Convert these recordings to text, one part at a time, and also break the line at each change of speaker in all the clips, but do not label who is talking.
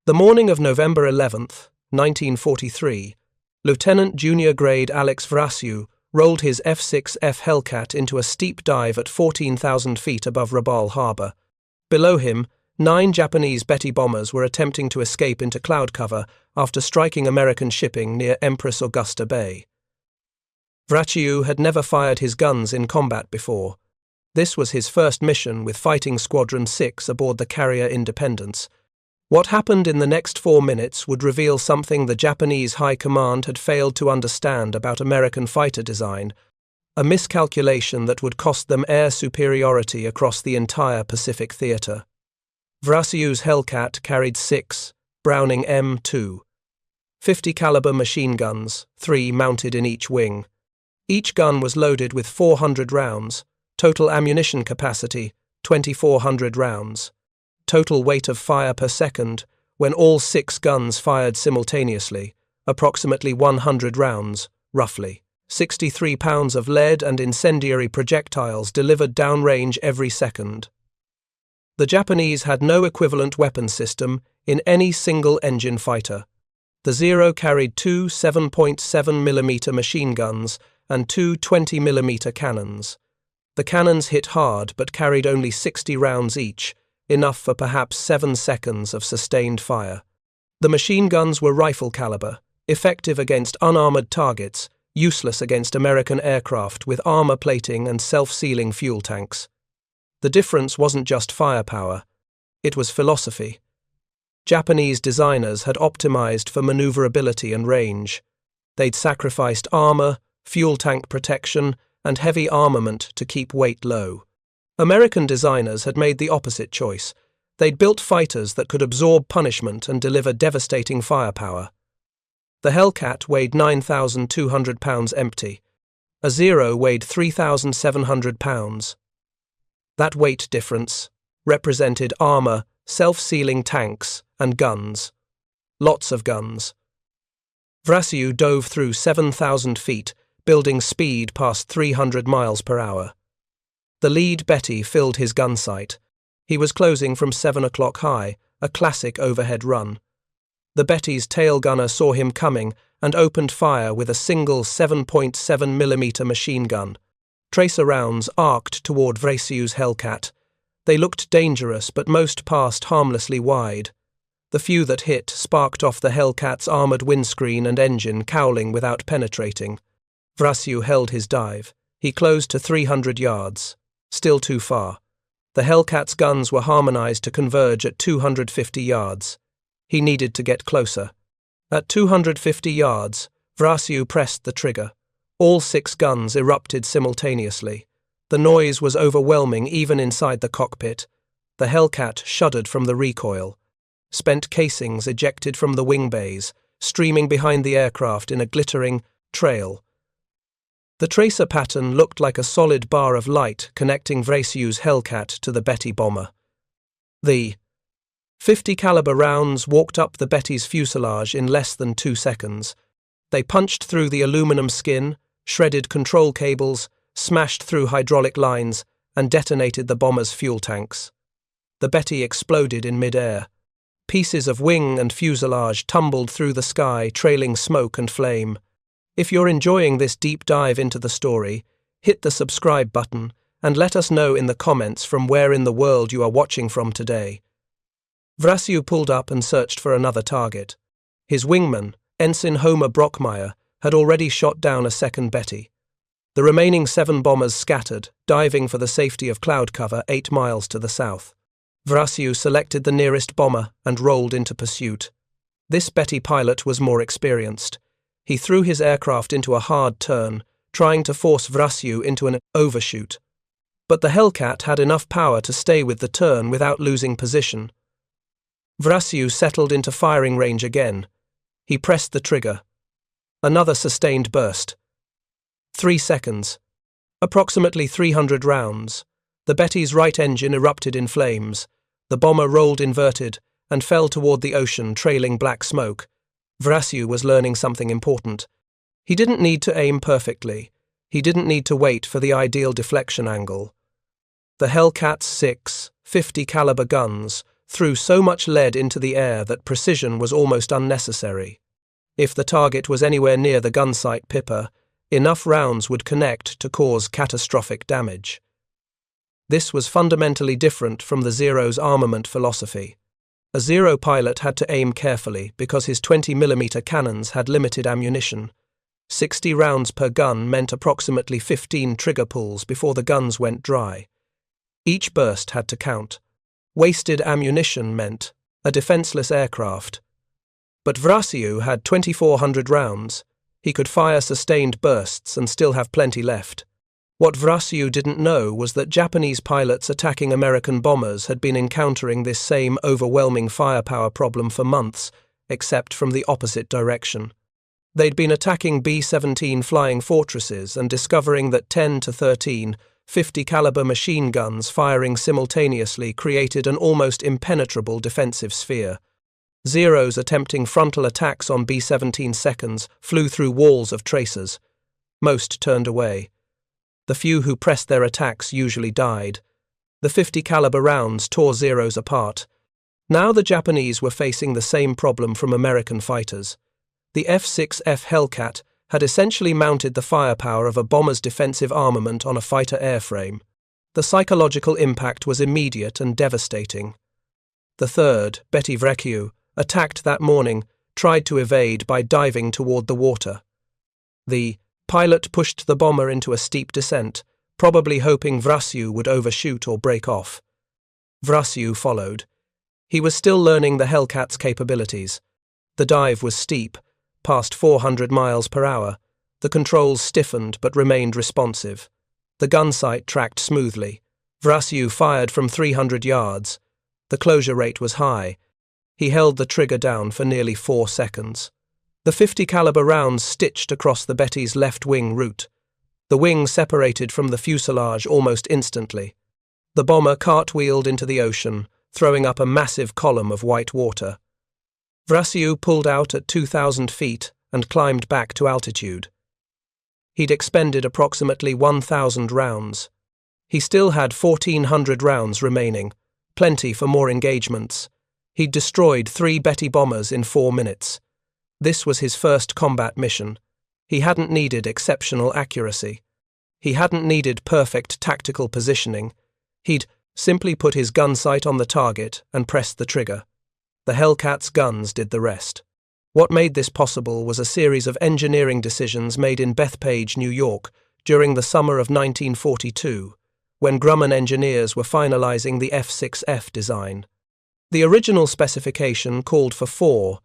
The morning of November 11th, 1943, Lieutenant Junior Grade Alex Vraciu rolled his F6F Hellcat into a steep dive at 14,000 feet above Rabaul Harbor. Below him, 9 Japanese Betty bombers were attempting to escape into cloud cover after striking American shipping near Empress Augusta Bay. Vraciu had never fired his guns in combat before. This was his first mission with Fighting Squadron 6 aboard the carrier Independence. What happened in the next 4 minutes would reveal something the Japanese High Command had failed to understand about American fighter design, a miscalculation that would cost them air superiority across the entire Pacific theater. Vraciu's Hellcat carried 6 Browning M2, 50 caliber machine guns, 3 mounted in each wing. Each gun was loaded with 400 rounds, total ammunition capacity 2,400 rounds. Total weight of fire per second, when all 6 guns fired simultaneously, approximately 100 rounds, roughly. 63 pounds of lead and incendiary projectiles delivered downrange every second. The Japanese had no equivalent weapon system in any single engine fighter. The Zero carried 2 7.7mm machine guns and 2 20mm cannons. The cannons hit hard but carried only 60 rounds each, enough for perhaps 7 seconds of sustained fire. The machine guns were rifle caliber, effective against unarmored targets, useless against American aircraft with armor plating and self-sealing fuel tanks. The difference wasn't just firepower, it was philosophy. Japanese designers had optimized for maneuverability and range. They'd sacrificed armor, fuel tank protection, and heavy armament to keep weight low. American designers had made the opposite choice. They'd built fighters that could absorb punishment and deliver devastating firepower. The Hellcat weighed 9,200 pounds empty. A Zero weighed 3,700 pounds. That weight difference represented armor, self-sealing tanks, and guns. Lots of guns. Vraciu dove through 7,000 feet, building speed past 300 miles per hour. The lead Betty filled his gun sight. He was closing from 7 o'clock high, a classic overhead run. The Betty's tail gunner saw him coming and opened fire with a single 7.7mm machine gun. Tracer rounds arced toward Vraciu's Hellcat. They looked dangerous, but most passed harmlessly wide. The few that hit sparked off the Hellcat's armored windscreen and engine, cowling without penetrating. Vraciu held his dive. He closed to 300 yards. Still too far. The Hellcat's guns were harmonized to converge at 250 yards. He needed to get closer. At 250 yards, Vraciu pressed the trigger. All 6 guns erupted simultaneously. The noise was overwhelming even inside the cockpit. The Hellcat shuddered from the recoil. Spent casings ejected from the wing bays, streaming behind the aircraft in a glittering trail. The tracer pattern looked like a solid bar of light connecting Vraciu's Hellcat to the Betty bomber. The 50 caliber rounds walked up the Betty's fuselage in less than 2 seconds. They punched through the aluminum skin, shredded control cables, smashed through hydraulic lines, and detonated the bomber's fuel tanks. The Betty exploded in mid-air. Pieces of wing and fuselage tumbled through the sky, trailing smoke and flame. If you're enjoying this deep dive into the story, hit the subscribe button and let us know in the comments from where in the world you are watching from today. Vraciu pulled up and searched for another target. His wingman, Ensign Homer Brockmeyer, had already shot down a second Betty. The remaining 7 bombers scattered, diving for the safety of cloud cover 8 miles to the south. Vraciu selected the nearest bomber and rolled into pursuit. This Betty pilot was more experienced. He threw his aircraft into a hard turn, trying to force Vraciu into an overshoot. But the Hellcat had enough power to stay with the turn without losing position. Vraciu settled into firing range again. He pressed the trigger. Another sustained burst. 3 seconds. Approximately 300 rounds. The Betty's right engine erupted in flames. The bomber rolled inverted and fell toward the ocean, trailing black smoke. Vraciu was learning something important. He didn't need to aim perfectly. He didn't need to wait for the ideal deflection angle. The Hellcat's 6 50 caliber guns threw so much lead into the air that precision was almost unnecessary. If the target was anywhere near the gun sight Pippa, enough rounds would connect to cause catastrophic damage. This was fundamentally different from the Zero's armament philosophy. A Zero pilot had to aim carefully because his 20mm cannons had limited ammunition. 60 rounds per gun meant approximately 15 trigger pulls before the guns went dry. Each burst had to count. Wasted ammunition meant a defenseless aircraft. But Vraciu had 2,400 rounds. He could fire sustained bursts and still have plenty left. What Vraciu didn't know was that Japanese pilots attacking American bombers had been encountering this same overwhelming firepower problem for months, except from the opposite direction. They'd been attacking B-17 flying fortresses and discovering that 10 to 13 50-caliber machine guns firing simultaneously created an almost impenetrable defensive sphere. Zeros attempting frontal attacks on B-17 seconds flew through walls of tracers. Most turned away. The few who pressed their attacks usually died. The 50-caliber rounds tore Zeros apart. Now the Japanese were facing the same problem from American fighters. The F6F Hellcat had essentially mounted the firepower of a bomber's defensive armament on a fighter airframe. The psychological impact was immediate and devastating. The third, Betty Vraciu, attacked that morning, tried to evade by diving toward the water. The pilot pushed the bomber into a steep descent, probably hoping Vraciu would overshoot or break off. Vraciu followed. He was still learning the Hellcat's capabilities. The dive was steep, past 400 miles per hour. The controls stiffened but remained responsive. The gun sight tracked smoothly. Vraciu fired from 300 yards. The closure rate was high. He held the trigger down for nearly 4 seconds. The 50-caliber rounds stitched across the Betty's left wing root. The wing separated from the fuselage almost instantly. The bomber cartwheeled into the ocean, throwing up a massive column of white water. Vraciu pulled out at 2,000 feet and climbed back to altitude. He'd expended approximately 1,000 rounds. He still had 1,400 rounds remaining, plenty for more engagements. He'd destroyed 3 Betty bombers in 4 minutes. This was his first combat mission. He hadn't needed exceptional accuracy. He hadn't needed perfect tactical positioning. He'd simply put his gun sight on the target and pressed the trigger. The Hellcat's guns did the rest. What made this possible was a series of engineering decisions made in Bethpage, New York, during the summer of 1942, when Grumman engineers were finalizing the F6F design. The original specification called for 4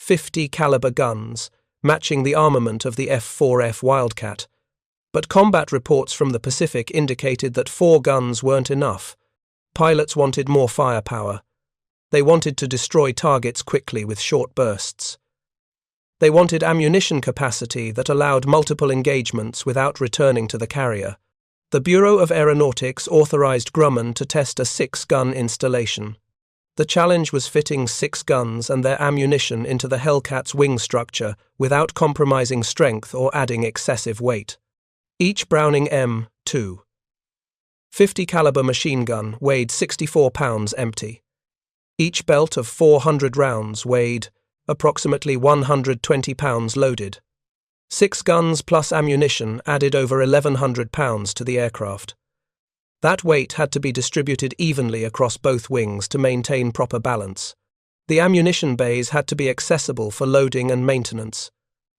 50-caliber guns, matching the armament of the F4F Wildcat, but combat reports from the Pacific indicated that 4 guns weren't enough. Pilots wanted more firepower. They wanted to destroy targets quickly with short bursts. They wanted ammunition capacity that allowed multiple engagements without returning to the carrier. The Bureau of Aeronautics authorized Grumman to test a 6-gun installation. The challenge was fitting 6 guns and their ammunition into the Hellcat's wing structure without compromising strength or adding excessive weight. Each Browning M2 50-caliber machine gun weighed 64 pounds empty. Each belt of 400 rounds weighed approximately 120 pounds loaded. 6 guns plus ammunition added over 1,100 pounds to the aircraft. That weight had to be distributed evenly across both wings to maintain proper balance. The ammunition bays had to be accessible for loading and maintenance.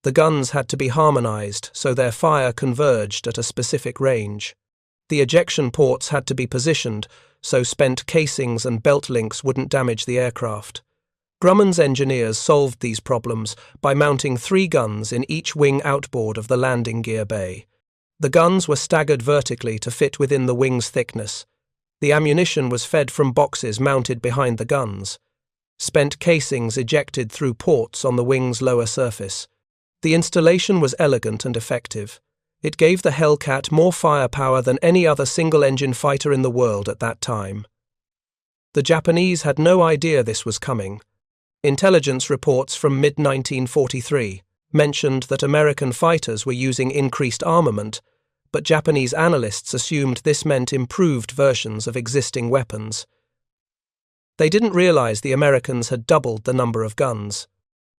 The guns had to be harmonized so their fire converged at a specific range. The ejection ports had to be positioned so spent casings and belt links wouldn't damage the aircraft. Grumman's engineers solved these problems by mounting 3 guns in each wing outboard of the landing gear bay. The guns were staggered vertically to fit within the wing's thickness. The ammunition was fed from boxes mounted behind the guns. Spent casings ejected through ports on the wing's lower surface. The installation was elegant and effective. It gave the Hellcat more firepower than any other single-engine fighter in the world at that time. The Japanese had no idea this was coming. Intelligence reports from mid-1943 mentioned that American fighters were using increased armament, but Japanese analysts assumed this meant improved versions of existing weapons. They didn't realize the Americans had doubled the number of guns.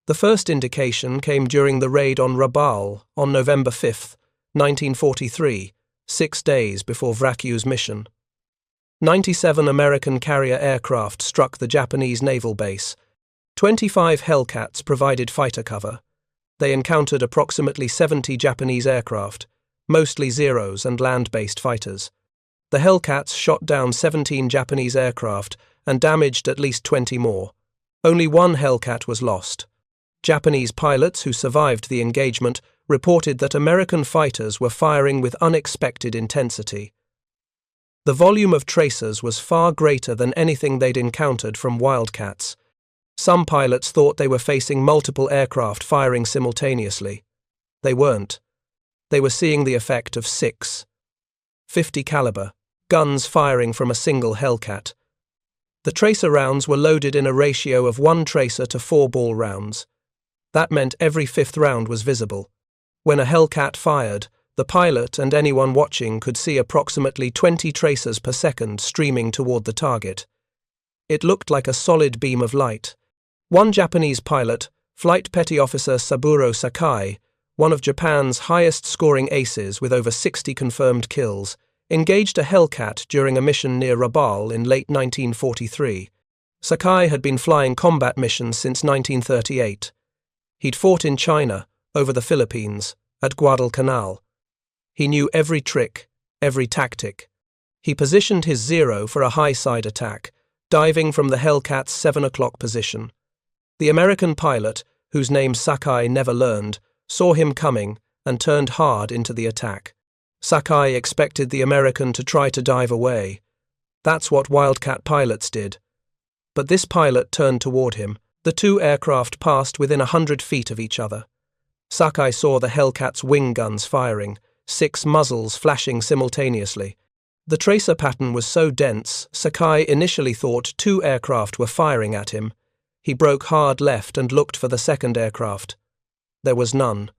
The first indication came during the raid on Rabaul on November 5, 1943, 6 days before Vraciu's mission. 97 American carrier aircraft struck the Japanese naval base. 25 Hellcats provided fighter cover. They encountered approximately 70 Japanese aircraft, mostly Zeros and land-based fighters. The Hellcats shot down 17 Japanese aircraft and damaged at least 20 more. Only one Hellcat was lost. Japanese pilots who survived the engagement reported that American fighters were firing with unexpected intensity. The volume of tracers was far greater than anything they'd encountered from Wildcats. Some pilots thought they were facing multiple aircraft firing simultaneously. They weren't. They were seeing the effect of 6 .50 caliber guns firing from a single Hellcat. The tracer rounds were loaded in a ratio of 1 tracer to 4 ball rounds. That meant every 5th round was visible. When a Hellcat fired, the pilot and anyone watching could see approximately 20 tracers per second streaming toward the target. It looked like a solid beam of light. One Japanese pilot, Flight Petty Officer Saburo Sakai, one of Japan's highest-scoring aces with over 60 confirmed kills, engaged a Hellcat during a mission near Rabaul in late 1943. Sakai had been flying combat missions since 1938. He'd fought in China, over the Philippines, at Guadalcanal. He knew every trick, every tactic. He positioned his Zero for a high-side attack, diving from the Hellcat's 7 o'clock position. The American pilot, whose name Sakai never learned, saw him coming and turned hard into the attack. Sakai expected the American to try to dive away. That's what Wildcat pilots did. But this pilot turned toward him. The two aircraft passed within 100 feet of each other. Sakai saw the Hellcat's wing guns firing, 6 muzzles flashing simultaneously. The tracer pattern was so dense, Sakai initially thought 2 aircraft were firing at him. He broke hard left and looked for the second aircraft. There was none.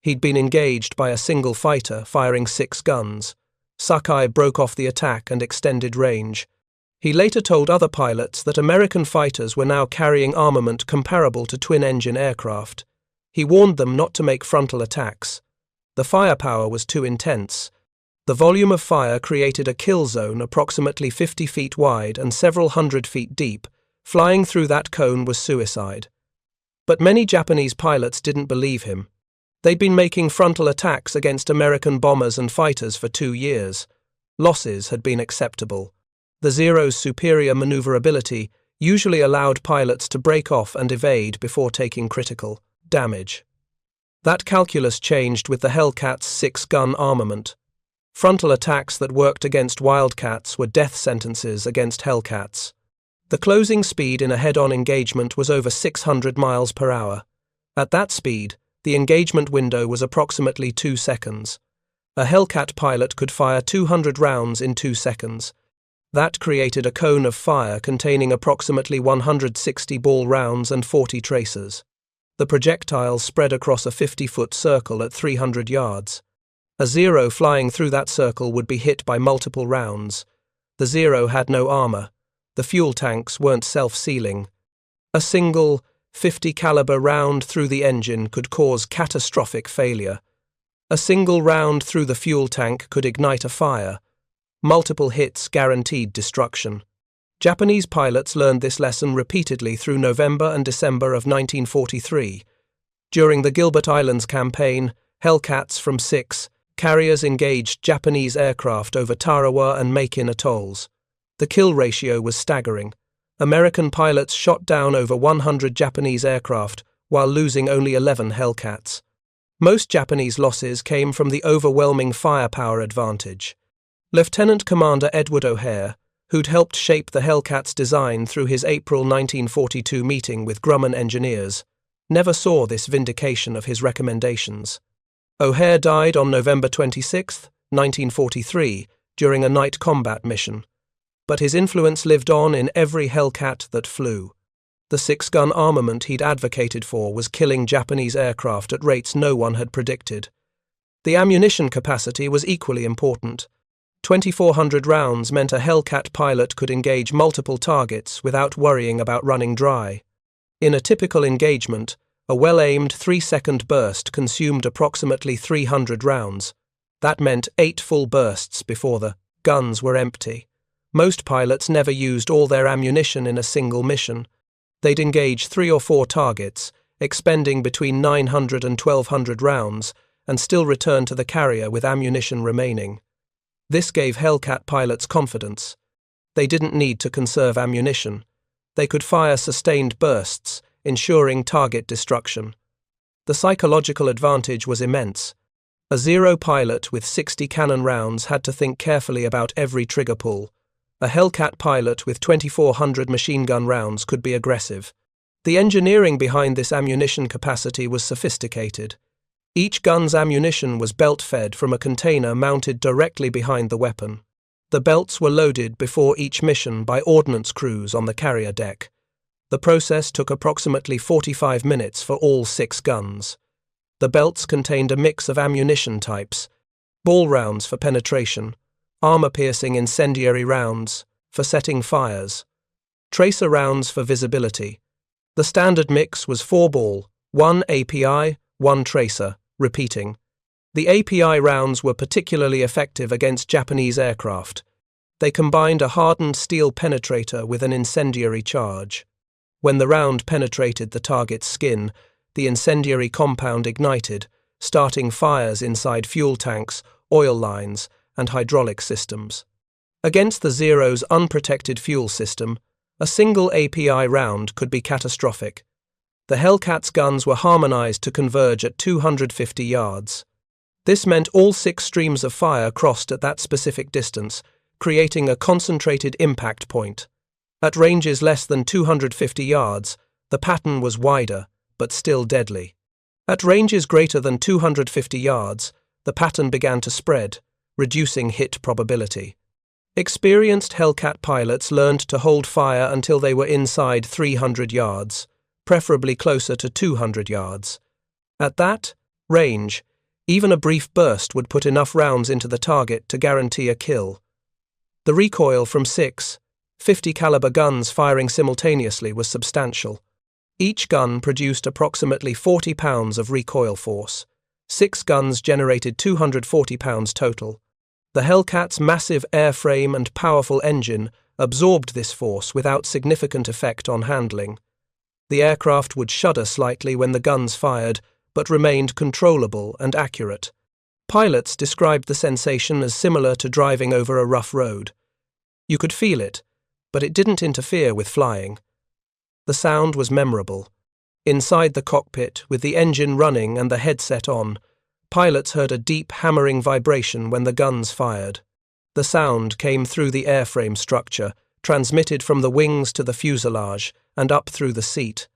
He'd been engaged by a single fighter firing 6 guns. Sakai broke off the attack and extended range. He later told other pilots that American fighters were now carrying armament comparable to twin-engine aircraft. He warned them not to make frontal attacks. The firepower was too intense. The volume of fire created a kill zone approximately 50 feet wide and several hundred feet deep. Flying through that cone was suicide. But many Japanese pilots didn't believe him. They'd been making frontal attacks against American bombers and fighters for 2 years. Losses had been acceptable. The Zero's superior maneuverability usually allowed pilots to break off and evade before taking critical damage. That calculus changed with the Hellcat's 6-gun armament. Frontal attacks that worked against Wildcats were death sentences against Hellcats. The closing speed in a head-on engagement was over 600 miles per hour. At that speed, the engagement window was approximately 2 seconds. A Hellcat pilot could fire 200 rounds in 2 seconds. That created a cone of fire containing approximately 160 ball rounds and 40 tracers. The projectiles spread across a 50-foot circle at 300 yards. A Zero flying through that circle would be hit by multiple rounds. The Zero had no armor. The fuel tanks weren't self-sealing. A single .50 caliber round through the engine could cause catastrophic failure. A single round through the fuel tank could ignite a fire. Multiple hits guaranteed destruction. Japanese pilots learned this lesson repeatedly through November and December of 1943. During the Gilbert Islands campaign, Hellcats from 6 carriers engaged Japanese aircraft over Tarawa and Makin atolls. The kill ratio was staggering. American pilots shot down over 100 Japanese aircraft while losing only 11 Hellcats. Most Japanese losses came from the overwhelming firepower advantage. Lieutenant Commander Edward O'Hare, who'd helped shape the Hellcat's design through his April 1942 meeting with Grumman engineers, never saw this vindication of his recommendations. O'Hare died on November 26, 1943, during a night combat mission. But his influence lived on in every Hellcat that flew. The 6-gun armament he'd advocated for was killing Japanese aircraft at rates no one had predicted. The ammunition capacity was equally important. 2,400 rounds meant a Hellcat pilot could engage multiple targets without worrying about running dry. In a typical engagement, a well-aimed 3-second burst consumed approximately 300 rounds. That meant 8 full bursts before the guns were empty. Most pilots never used all their ammunition in a single mission. They'd engage 3 or 4 targets, expending between 900 and 1,200 rounds, and still return to the carrier with ammunition remaining. This gave Hellcat pilots confidence. They didn't need to conserve ammunition. They could fire sustained bursts, ensuring target destruction. The psychological advantage was immense. A Zero pilot with 60 cannon rounds had to think carefully about every trigger pull. A Hellcat pilot with 2,400 machine gun rounds could be aggressive. The engineering behind this ammunition capacity was sophisticated. Each gun's ammunition was belt-fed from a container mounted directly behind the weapon. The belts were loaded before each mission by ordnance crews on the carrier deck. The process took approximately 45 minutes for all 6 guns. The belts contained a mix of ammunition types: ball rounds for penetration, armor-piercing incendiary rounds for setting fires, tracer rounds for visibility. The standard mix was 4-ball, 1 API, 1 tracer, repeating. The API rounds were particularly effective against Japanese aircraft. They combined a hardened steel penetrator with an incendiary charge. When the round penetrated the target's skin, the incendiary compound ignited, starting fires inside fuel tanks, oil lines, and hydraulic systems. Against the Zero's unprotected fuel system, a single API round could be catastrophic. The Hellcat's guns were harmonized to converge at 250 yards. This meant all 6 streams of fire crossed at that specific distance, creating a concentrated impact point. At ranges less than 250 yards, the pattern was wider, but still deadly. At ranges greater than 250 yards, the pattern began to spread, reducing hit probability. Experienced Hellcat pilots learned to hold fire until they were inside 300 yards, preferably closer to 200 yards. At that range, even a brief burst would put enough rounds into the target to guarantee a kill. The recoil from 6 .50 caliber guns firing simultaneously was substantial. Each gun produced approximately 40 pounds of recoil force. 6 guns generated 240 pounds total. The Hellcat's massive airframe and powerful engine absorbed this force without significant effect on handling. The aircraft would shudder slightly when the guns fired, but remained controllable and accurate. Pilots described the sensation as similar to driving over a rough road. You could feel it, but it didn't interfere with flying. The sound was memorable. Inside the cockpit, with the engine running and the headset on, pilots heard a deep hammering vibration when the guns fired. The sound came through the airframe structure, transmitted from the wings to the fuselage, and up through the seat.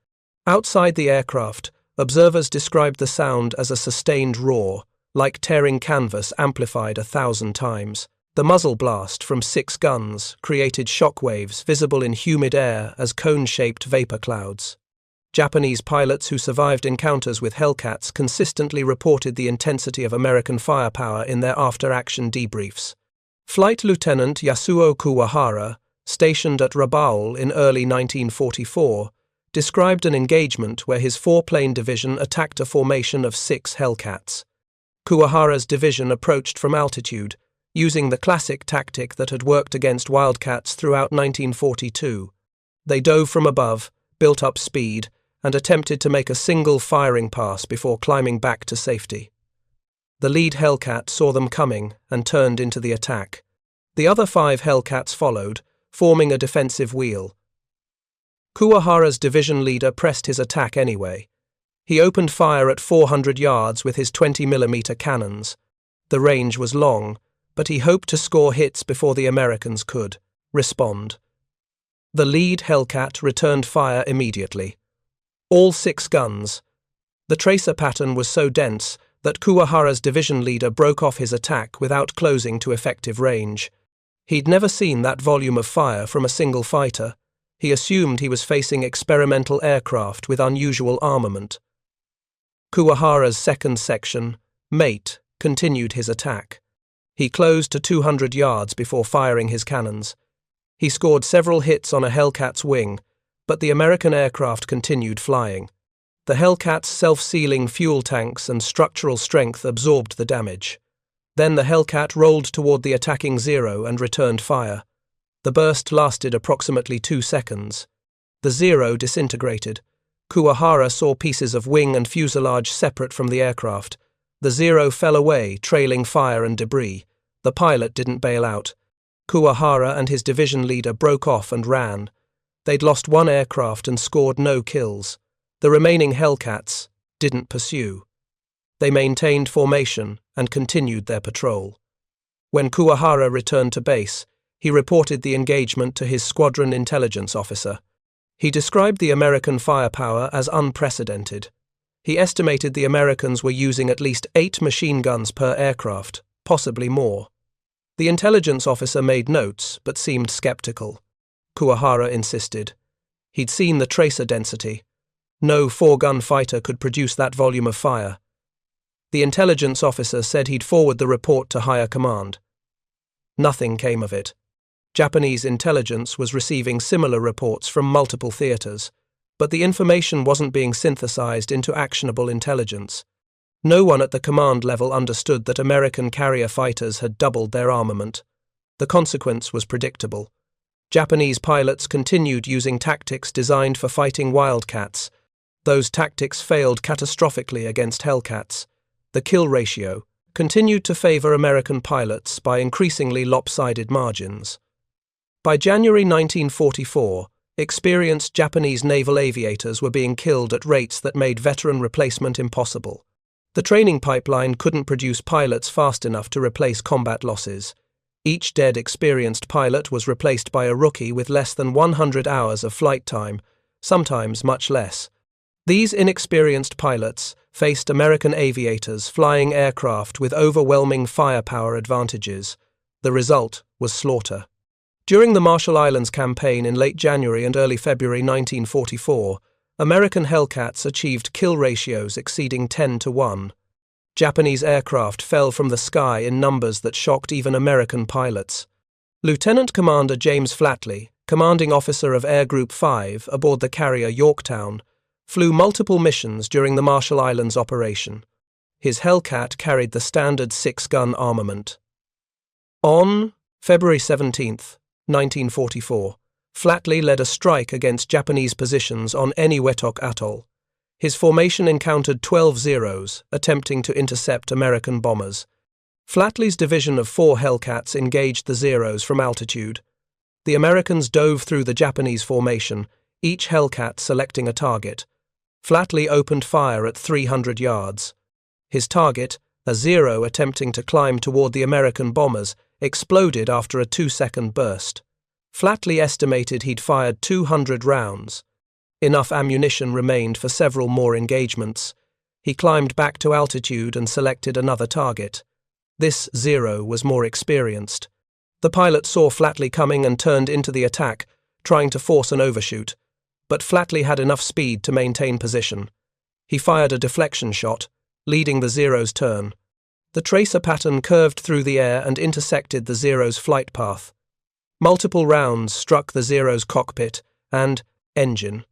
Outside the aircraft, observers described the sound as a sustained roar, like tearing canvas amplified 1,000 times. The muzzle blast from 6 guns created shockwaves visible in humid air as cone-shaped vapor clouds. Japanese pilots who survived encounters with Hellcats consistently reported the intensity of American firepower in their after-action debriefs. Flight Lieutenant Yasuo Kuwahara, stationed at Rabaul in early 1944, described an engagement where his 4-plane division attacked a formation of 6 Hellcats. Kuwahara's division approached from altitude, using the classic tactic that had worked against Wildcats throughout 1942. They dove from above, built up speed, and attempted to make a single firing pass before climbing back to safety. The lead Hellcat saw them coming and turned into the attack. The other 5 Hellcats followed, forming a defensive wheel. Kuwahara's division leader pressed his attack anyway. He opened fire at 400 yards with his 20mm cannons. The range was long, but he hoped to score hits before the Americans could respond. The lead Hellcat returned fire immediately. All 6 guns. The tracer pattern was so dense that Kuwahara's division leader broke off his attack without closing to effective range. He'd never seen that volume of fire from a single fighter. He assumed he was facing experimental aircraft with unusual armament. Kuwahara's second section, Mate, continued his attack. He closed to 200 yards before firing his cannons. He scored several hits on a Hellcat's wing, but the American aircraft continued flying. The Hellcat's self-sealing fuel tanks and structural strength absorbed the damage. Then the Hellcat rolled toward the attacking Zero and returned fire. The burst lasted approximately 2 seconds. The Zero disintegrated. Kuwahara saw pieces of wing and fuselage separate from the aircraft. The Zero fell away, trailing fire and debris. The pilot didn't bail out. Kuwahara and his division leader broke off and ran. They'd lost 1 aircraft and scored no kills. The remaining Hellcats didn't pursue. They maintained formation and continued their patrol. When Kuwahara returned to base, he reported the engagement to his squadron intelligence officer. He described the American firepower as unprecedented. He estimated the Americans were using at least 8 machine guns per aircraft, possibly more. The intelligence officer made notes, but seemed skeptical. Kuwahara insisted. He'd seen the tracer density. No 4-gun fighter could produce that volume of fire. The intelligence officer said he'd forward the report to higher command. Nothing came of it. Japanese intelligence was receiving similar reports from multiple theaters, but the information wasn't being synthesized into actionable intelligence. No one at the command level understood that American carrier fighters had doubled their armament. The consequence was predictable. Japanese pilots continued using tactics designed for fighting wildcats. Those tactics failed catastrophically against Hellcats. The kill ratio continued to favor American pilots by increasingly lopsided margins. By January 1944, experienced Japanese naval aviators were being killed at rates that made veteran replacement impossible. The training pipeline couldn't produce pilots fast enough to replace combat losses. Each dead experienced pilot was replaced by a rookie with less than 100 hours of flight time, sometimes much less. These inexperienced pilots faced American aviators flying aircraft with overwhelming firepower advantages. The result was slaughter. During the Marshall Islands campaign in late January and early February 1944, American Hellcats achieved kill ratios exceeding 10-1. Japanese aircraft fell from the sky in numbers that shocked even American pilots. Lieutenant Commander James Flatley, commanding officer of Air Group 5 aboard the carrier Yorktown, flew multiple missions during the Marshall Islands operation. His Hellcat carried the standard 6-gun armament. On February 17, 1944, Flatley led a strike against Japanese positions on Eniwetok Atoll. His formation encountered 12 Zeros, attempting to intercept American bombers. Flatley's division of 4 Hellcats engaged the Zeros from altitude. The Americans dove through the Japanese formation, each Hellcat selecting a target. Flatley opened fire at 300 yards. His target, a Zero attempting to climb toward the American bombers, exploded after a 2-second burst. Flatley estimated he'd fired 200 rounds. Enough ammunition remained for several more engagements. He climbed back to altitude and selected another target. This Zero was more experienced. The pilot saw Flatley coming and turned into the attack, trying to force an overshoot. But Flatley had enough speed to maintain position. He fired a deflection shot, leading the Zero's turn. The tracer pattern curved through the air and intersected the Zero's flight path. Multiple rounds struck the Zero's cockpit and engine.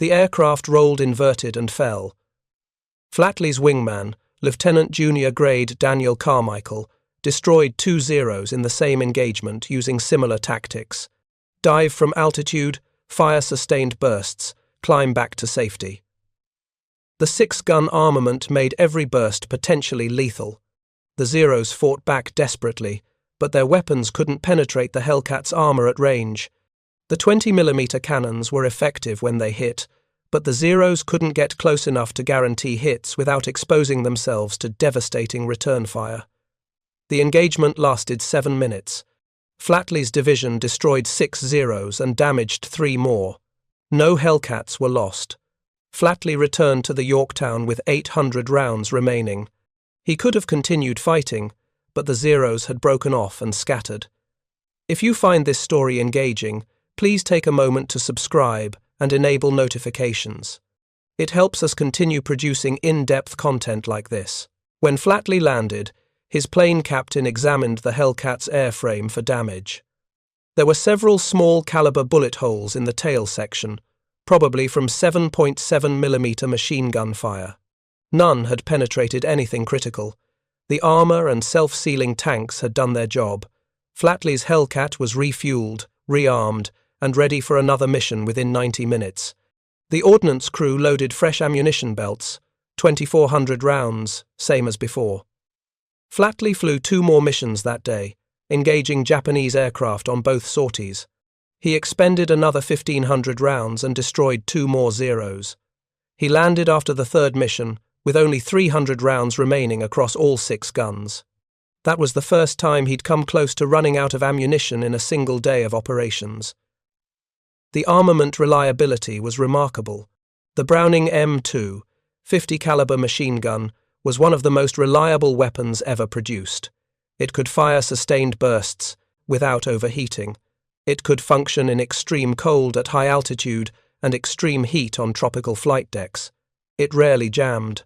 The aircraft rolled inverted and fell. Flatley's wingman, Lieutenant Junior Grade Daniel Carmichael, destroyed 2 Zeros in the same engagement using similar tactics. Dive from altitude, fire sustained bursts, climb back to safety. The 6-gun armament made every burst potentially lethal. The Zeros fought back desperately, but their weapons couldn't penetrate the Hellcat's armor at range. The 20mm cannons were effective when they hit, but the Zeros couldn't get close enough to guarantee hits without exposing themselves to devastating return fire. The engagement lasted 7 minutes. Flatley's division destroyed 6 Zeros and damaged 3 more. No Hellcats were lost. Flatley returned to the Yorktown with 800 rounds remaining. He could have continued fighting, but the Zeros had broken off and scattered. If you find this story engaging, please take a moment to subscribe and enable notifications. It helps us continue producing in-depth content like this. When Flatley landed, His plane captain examined the Hellcat's airframe for damage. There were several small-caliber bullet holes in the tail section, probably from 7.7mm machine gun fire. None had penetrated anything critical. The armor and self-sealing tanks had done their job. Flatley's Hellcat was refueled, rearmed, and ready for another mission within 90 minutes. The ordnance crew loaded fresh ammunition belts, 2,400 rounds, same as before. Flatley flew 2 more missions that day, engaging Japanese aircraft on both sorties. He expended another 1,500 rounds and destroyed 2 more Zeros. He landed after the 3rd mission, with only 300 rounds remaining across all 6 guns. That was the first time he'd come close to running out of ammunition in a single day of operations. The armament reliability was remarkable. The Browning M2, 50 caliber machine gun, was one of the most reliable weapons ever produced. It could fire sustained bursts without overheating. It could function in extreme cold at high altitude and extreme heat on tropical flight decks. It rarely jammed.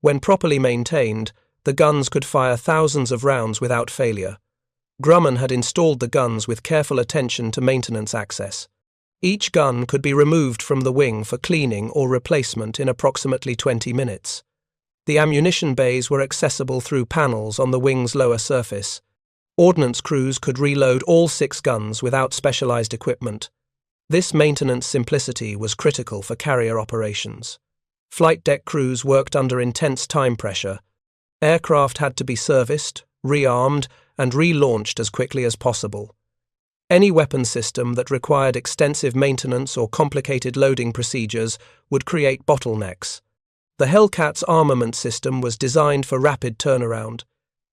When properly maintained, the guns could fire thousands of rounds without failure. Grumman had installed the guns with careful attention to maintenance access. Each gun could be removed from the wing for cleaning or replacement in approximately 20 minutes. The ammunition bays were accessible through panels on the wing's lower surface. Ordnance crews could reload all 6 guns without specialized equipment. This maintenance simplicity was critical for carrier operations. Flight deck crews worked under intense time pressure. Aircraft had to be serviced, rearmed, and relaunched as quickly as possible. Any weapon system that required extensive maintenance or complicated loading procedures would create bottlenecks. The Hellcat's armament system was designed for rapid turnaround.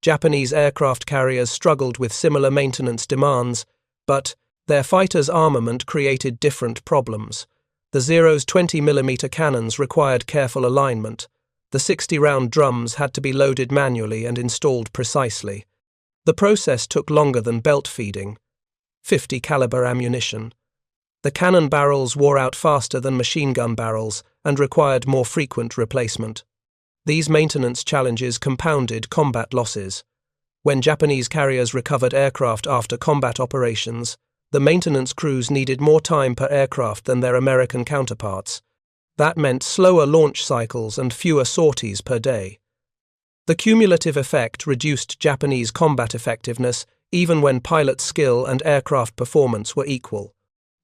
Japanese aircraft carriers struggled with similar maintenance demands, but their fighters' armament created different problems. The Zero's 20mm cannons required careful alignment. The 60-round drums had to be loaded manually and installed precisely. The process took longer than belt feeding. 50 caliber ammunition. The cannon barrels wore out faster than machine gun barrels and required more frequent replacement. These maintenance challenges compounded combat losses. When Japanese carriers recovered aircraft after combat operations, the maintenance crews needed more time per aircraft than their American counterparts. That meant slower launch cycles and fewer sorties per day. The cumulative effect reduced Japanese combat effectiveness even when pilot skill and aircraft performance were equal.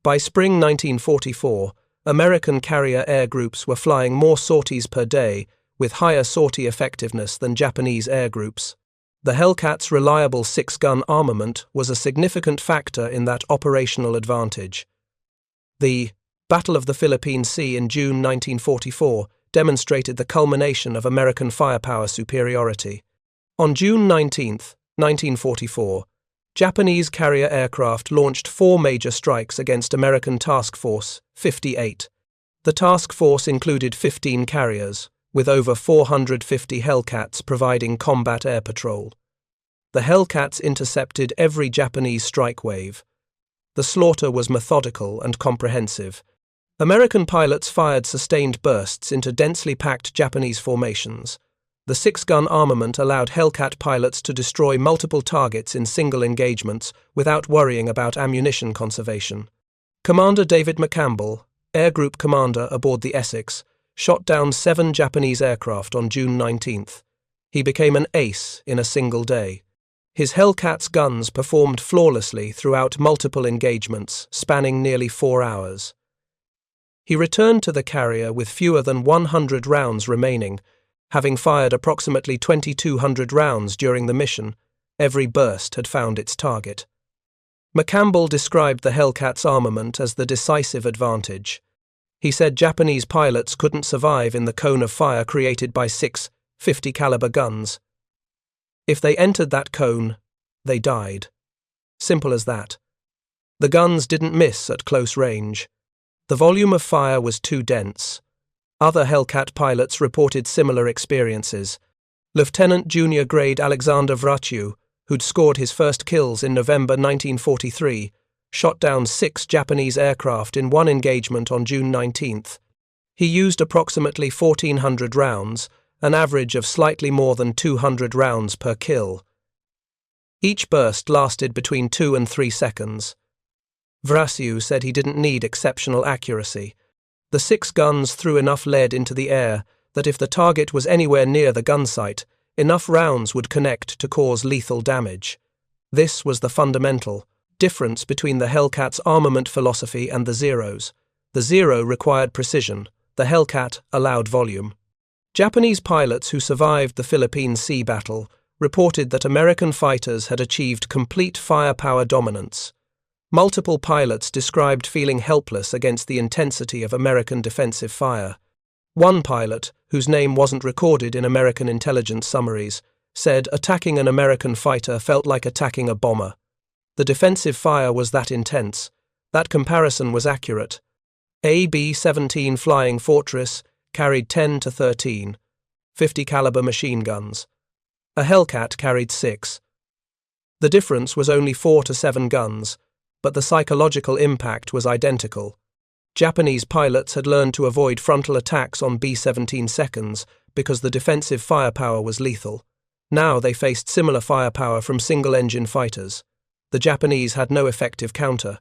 By spring 1944, American carrier air groups were flying more sorties per day with higher sortie effectiveness than Japanese air groups. The Hellcat's reliable 6-gun armament was a significant factor in that operational advantage. The Battle of the Philippine Sea in June 1944 demonstrated the culmination of American firepower superiority. On June 19, 1944, Japanese carrier aircraft launched 4 major strikes against American Task Force 58. The task force included 15 carriers, with over 450 Hellcats providing combat air patrol. The Hellcats intercepted every Japanese strike wave. The slaughter was methodical and comprehensive. American pilots fired sustained bursts into densely packed Japanese formations. The 6-gun armament allowed Hellcat pilots to destroy multiple targets in single engagements without worrying about ammunition conservation. Commander David McCampbell, Air Group Commander aboard the Essex, shot down 7 Japanese aircraft on June 19. He became an ace in a single day. His Hellcat's guns performed flawlessly throughout multiple engagements, spanning nearly 4 hours. He returned to the carrier with fewer than 100 rounds remaining, having fired approximately 2,200 rounds during the mission. Every burst had found its target. McCampbell described the Hellcat's armament as the decisive advantage. He said Japanese pilots couldn't survive in the cone of fire created by 6 50 caliber guns. If they entered that cone, they died. Simple as that. The guns didn't miss at close range. The volume of fire was too dense. Other Hellcat pilots reported similar experiences. Lieutenant Junior Grade Alex Vraciu, who'd scored his first kills in November 1943, shot down 6 Japanese aircraft in one engagement on June 19. He used approximately 1,400 rounds, an average of slightly more than 200 rounds per kill. Each burst lasted between 2 and 3 seconds. Vraciu said he didn't need exceptional accuracy. The 6 guns threw enough lead into the air that if the target was anywhere near the gun sight, enough rounds would connect to cause lethal damage. This was the fundamental difference between the Hellcat's armament philosophy and the Zero's. The Zero required precision, the Hellcat allowed volume. Japanese pilots who survived the Philippine Sea battle reported that American fighters had achieved complete firepower dominance. Multiple pilots described feeling helpless against the intensity of American defensive fire. One pilot, whose name wasn't recorded in American intelligence summaries, said attacking an American fighter felt like attacking a bomber. The defensive fire was that intense. That comparison was accurate. A B-17 Flying Fortress carried 10 to 13, 50 caliber machine guns. A Hellcat carried 6. The difference was only 4 to 7 guns, but the psychological impact was identical. Japanese pilots had learned to avoid frontal attacks on B-17 seconds because the defensive firepower was lethal. Now they faced similar firepower from single-engine fighters. The Japanese had no effective counter.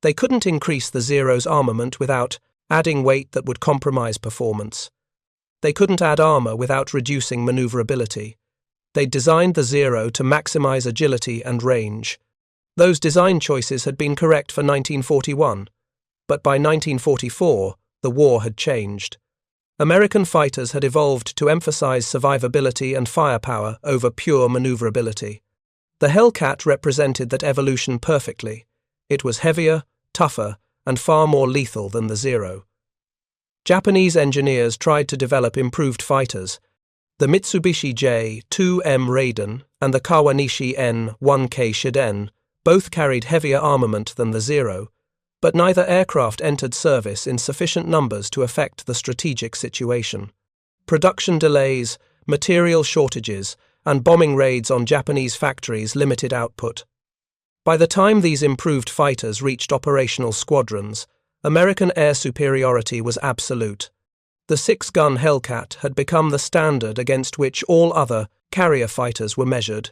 They couldn't increase the Zero's armament without adding weight that would compromise performance. They couldn't add armor without reducing maneuverability. They designed the Zero to maximize agility and range. Those design choices had been correct for 1941, but by 1944, the war had changed. American fighters had evolved to emphasize survivability and firepower over pure maneuverability. The Hellcat represented that evolution perfectly. It was heavier, tougher, and far more lethal than the Zero. Japanese engineers tried to develop improved fighters. The Mitsubishi J-2M Raiden and the Kawanishi N-1K Shiden both carried heavier armament than the Zero, but neither aircraft entered service in sufficient numbers to affect the strategic situation. Production delays, material shortages, and bombing raids on Japanese factories limited output. By the time these improved fighters reached operational squadrons, American air superiority was absolute. The 6-gun Hellcat had become the standard against which all other carrier fighters were measured.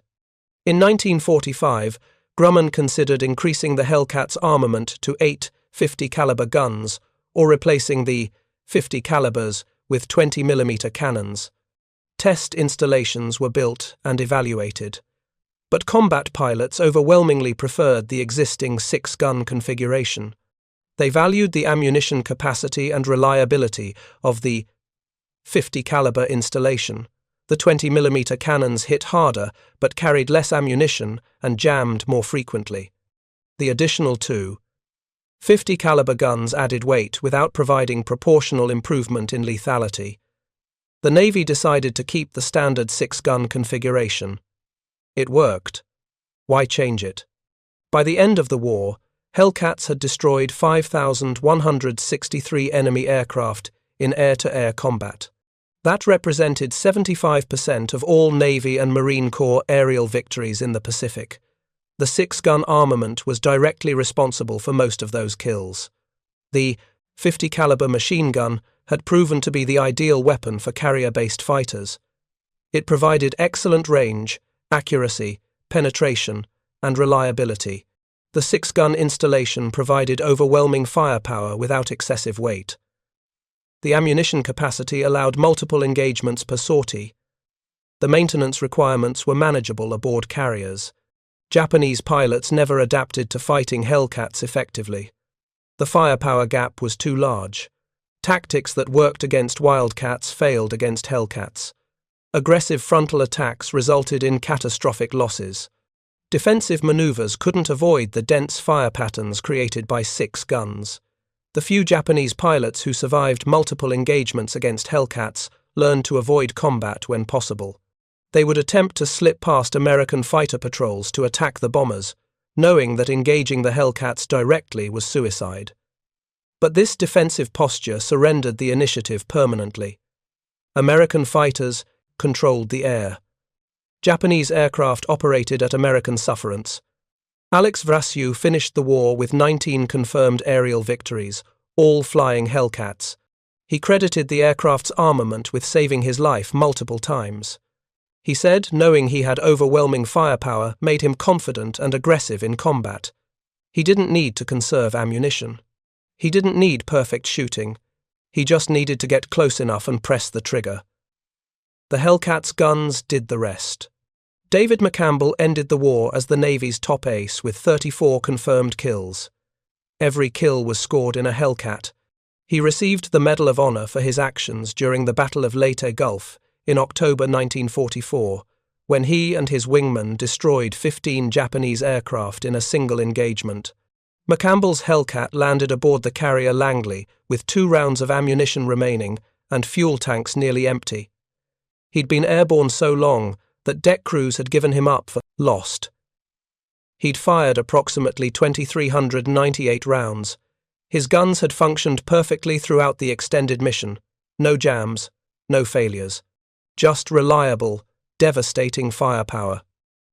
In 1945, Grumman considered increasing the Hellcat's armament to 8 50 caliber guns or replacing the 50 calibers with 20mm cannons. Test installations were built and evaluated, but combat pilots overwhelmingly preferred the existing 6-gun configuration. They valued the ammunition capacity and reliability of the 50 caliber installation. The 20mm cannons hit harder but carried less ammunition and jammed more frequently. The additional 2 50 caliber guns added weight without providing proportional improvement in lethality. The Navy decided to keep the standard 6-gun configuration. It worked. Why change it? By the end of the war, Hellcats had destroyed 5,163 enemy aircraft in air-to-air combat. That represented 75% of all Navy and Marine Corps aerial victories in the Pacific. The 6-gun armament was directly responsible for most of those kills. The 50 caliber machine gun had proven to be the ideal weapon for carrier-based fighters. It provided excellent range, accuracy, penetration, and reliability. The 6-gun installation provided overwhelming firepower without excessive weight. The ammunition capacity allowed multiple engagements per sortie. The maintenance requirements were manageable aboard carriers. Japanese pilots never adapted to fighting Hellcats effectively. The firepower gap was too large. Tactics that worked against Wildcats failed against Hellcats. Aggressive frontal attacks resulted in catastrophic losses. Defensive maneuvers couldn't avoid the dense fire patterns created by 6 guns. The few Japanese pilots who survived multiple engagements against Hellcats learned to avoid combat when possible. They would attempt to slip past American fighter patrols to attack the bombers, knowing that engaging the Hellcats directly was suicide. But this defensive posture surrendered the initiative permanently. American fighters controlled the air. Japanese aircraft operated at American sufferance. Alex Vraciu finished the war with 19 confirmed aerial victories, all flying Hellcats. He credited the aircraft's armament with saving his life multiple times. He said knowing he had overwhelming firepower made him confident and aggressive in combat. He didn't need to conserve ammunition. He didn't need perfect shooting. He just needed to get close enough and press the trigger. The Hellcats' guns did the rest. David McCampbell ended the war as the Navy's top ace with 34 confirmed kills. Every kill was scored in a Hellcat. He received the Medal of Honor for his actions during the Battle of Leyte Gulf in October 1944, when he and his wingman destroyed 15 Japanese aircraft in a single engagement. McCampbell's Hellcat landed aboard the carrier Langley with 2 rounds of ammunition remaining and fuel tanks nearly empty. He'd been airborne so long that deck crews had given him up for lost. He'd fired approximately 2,398 rounds. His guns had functioned perfectly throughout the extended mission. No jams, no failures. Just reliable, devastating firepower.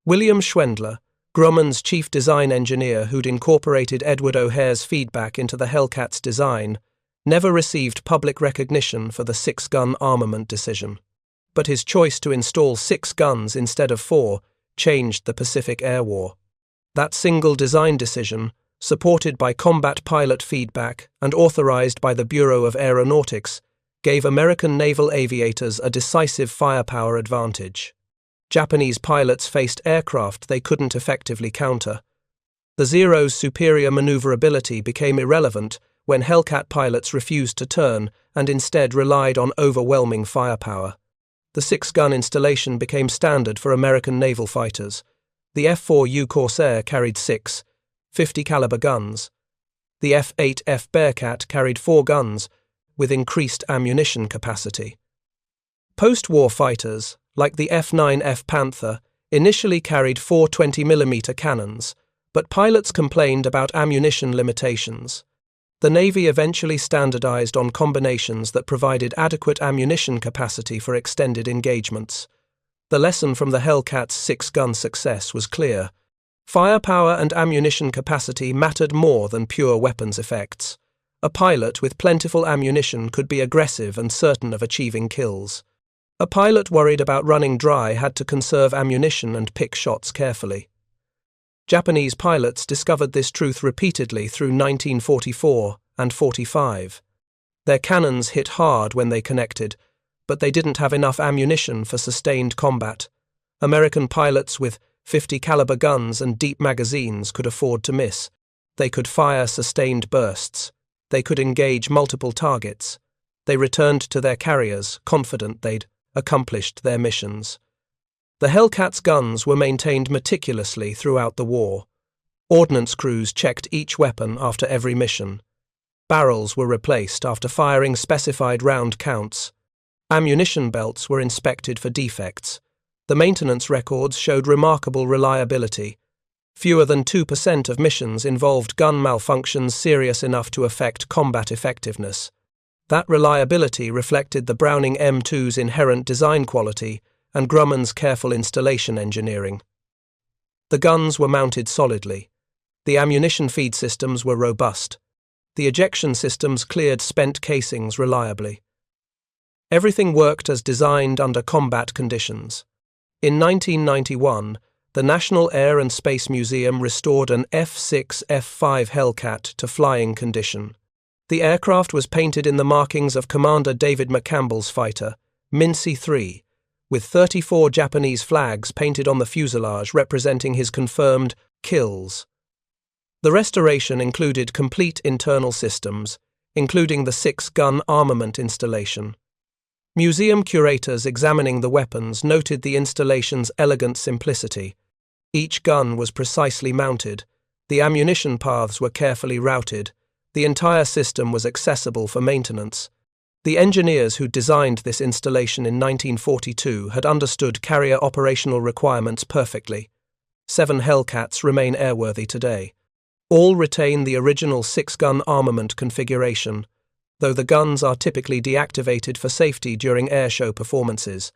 William Schwendler, Grumman's chief design engineer who'd incorporated Edward O'Hare's feedback into the Hellcat's design, never received public recognition for the 6-gun armament decision. But his choice to install 6 guns instead of 4 changed the Pacific Air War. That single design decision, supported by combat pilot feedback and authorized by the Bureau of Aeronautics, gave American naval aviators a decisive firepower advantage. Japanese pilots faced aircraft they couldn't effectively counter. The Zero's superior maneuverability became irrelevant when Hellcat pilots refused to turn and instead relied on overwhelming firepower. The 6-gun installation became standard for American naval fighters. The F-4U Corsair carried 6 50-caliber guns. The F-8F Bearcat carried 4 guns, with increased ammunition capacity. Post-war fighters, like the F-9F Panther, initially carried 4 20mm cannons, but pilots complained about ammunition limitations. The Navy eventually standardized on combinations that provided adequate ammunition capacity for extended engagements. The lesson from the Hellcat's 6-gun success was clear. Firepower and ammunition capacity mattered more than pure weapons effects. A pilot with plentiful ammunition could be aggressive and certain of achieving kills. A pilot worried about running dry had to conserve ammunition and pick shots carefully. Japanese pilots discovered this truth repeatedly through 1944 and 45. Their cannons hit hard when they connected, but they didn't have enough ammunition for sustained combat. American pilots with 50-caliber guns and deep magazines could afford to miss. They could fire sustained bursts. They could engage multiple targets. They returned to their carriers, confident they'd accomplished their missions. The Hellcat's guns were maintained meticulously throughout the war. Ordnance crews checked each weapon after every mission. Barrels were replaced after firing specified round counts. Ammunition belts were inspected for defects. The maintenance records showed remarkable reliability. Fewer than 2% of missions involved gun malfunctions serious enough to affect combat effectiveness. That reliability reflected the Browning M2's inherent design quality and Grumman's careful installation engineering. The guns were mounted solidly. The ammunition feed systems were robust. The ejection systems cleared spent casings reliably. Everything worked as designed under combat conditions. In 1991, the National Air and Space Museum restored an F6F Hellcat to flying condition. The aircraft was painted in the markings of Commander David McCampbell's fighter, Mincy 3, with 34 Japanese flags painted on the fuselage representing his confirmed kills. The restoration included complete internal systems, including the 6-gun armament installation. Museum curators examining the weapons noted the installation's elegant simplicity. Each gun was precisely mounted, the ammunition paths were carefully routed, the entire system was accessible for maintenance. The engineers who designed this installation in 1942 had understood carrier operational requirements perfectly. 7 Hellcats remain airworthy today. All retain the original 6-gun armament configuration, though the guns are typically deactivated for safety during airshow performances.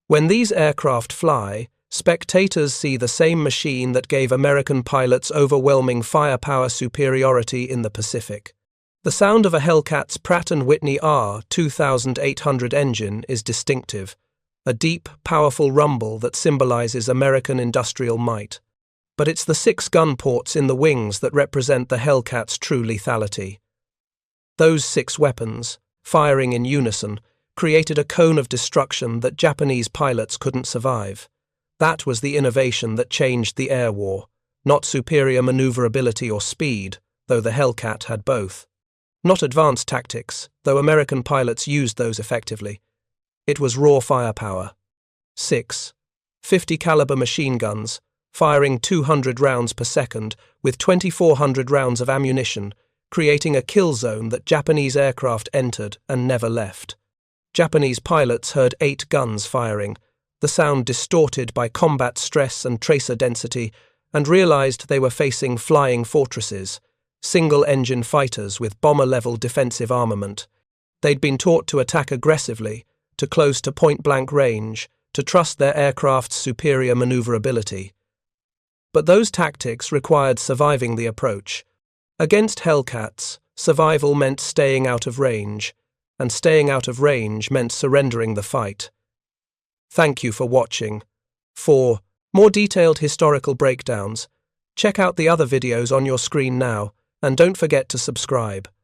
When these aircraft fly, spectators see the same machine that gave American pilots overwhelming firepower superiority in the Pacific. The sound of a Hellcat's Pratt & Whitney R2800 engine is distinctive. a deep, powerful rumble that symbolizes American industrial might. But it's the 6 gun ports in the wings that represent the Hellcat's true lethality. Those 6 weapons, firing in unison, created a cone of destruction that Japanese pilots couldn't survive. That was the innovation that changed the air war, not superior maneuverability or speed, though the Hellcat had both. Not advanced tactics, though American pilots used those effectively. It was raw firepower. 6 50 caliber machine guns, firing 200 rounds per second with 2,400 rounds of ammunition, creating a kill zone that Japanese aircraft entered and never left. Japanese pilots heard 8 guns firing, the sound distorted by combat stress and tracer density, and realized they were facing flying fortresses, single-engine fighters with bomber-level defensive armament. They'd been taught to attack aggressively, to close to point-blank range, to trust their aircraft's superior maneuverability. But those tactics required surviving the approach. Against Hellcats, survival meant staying out of range, and staying out of range meant surrendering the fight. Thank you for watching. For more detailed historical breakdowns, check out the other videos on your screen now, and don't forget to subscribe.